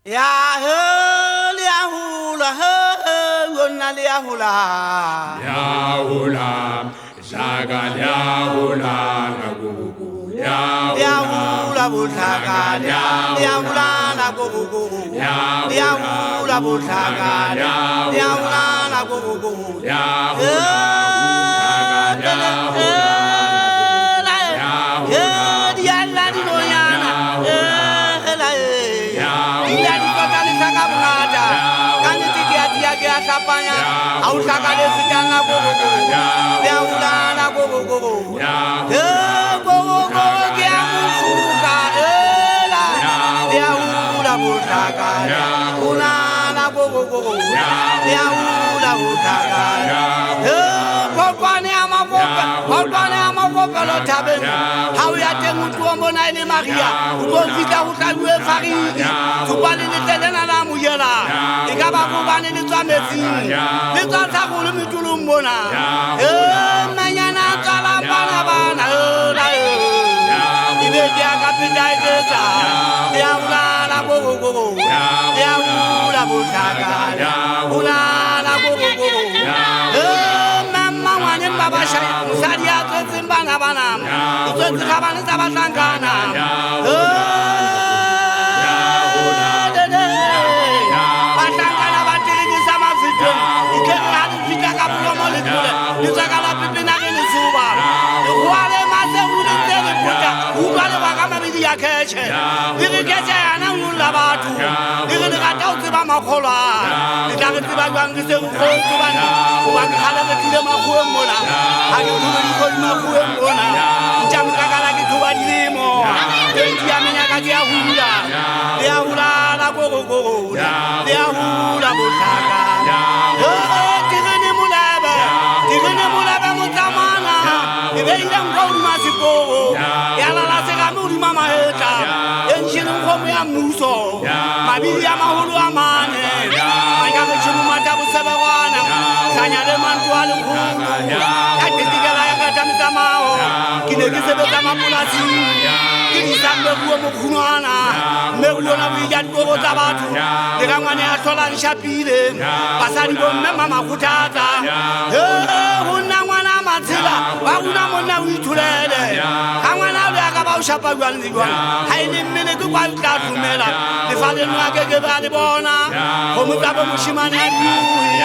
Ya lia hula gonna lia hula ya hula shaka ya hula na gugu ya hula butaka ya hula na gugu ya hula butaka ya hula na gugu ya hula ya hula sapanya au sakale sitana gogo ya ulana gogo gogo ya mufuka ela ya ula butaka ulana gogo ya ula butaka kokwane amaboka lo tabe hau ya temu tuombo na ile maria utovika ukalwe faridi tupali nitelena na muyela ikaba kubani nitsamezi nitsatsa golo mitulumbona manyana tsala bana ibe dia kapita itsa ya ulala gogo ya ula butaka ulala gogo baba saria tsimbana bana utsi khabana tsabasangana basangana batirisa mafito ikela fika ka promo le tole nitsakala pipina ke nsuba kwale mase ulitsele puta ubale bakama bidi ya keche dirikeche ana ulla bathu direne gata utsi ba makholwa ditagetse ba gwangise go tsubana ba khala ke tile makhwe mola ha ke tubedi go makhwe mola ntjamkakala ke tubadi lemo ya menya ka ya hula la gogo ya hula botaka tigene mulaba mutamana ibeira ngolu masiko ya la sega muri mama eta enjini ngomo ya muso mabili ya mahulu amane manga ke chimu mata busabana kanyale mantwale khulu katigela ya katamisa mao kinekisebe kama mulasi kisambe kuwo mukhunwana mekulona bujat gogo tabatu lekangwane athola nshapile basali bomme mama khutata huna mwana matsila wakuna mona uithulele kangwana le akaba ushapa jwanzikwa haini mmene ke kwa tlatumela lefale nwake ke ba le bona go mutabo mushimane a duhi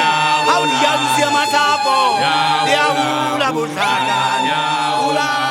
ha o di ya matsapo ya hula botlaka hula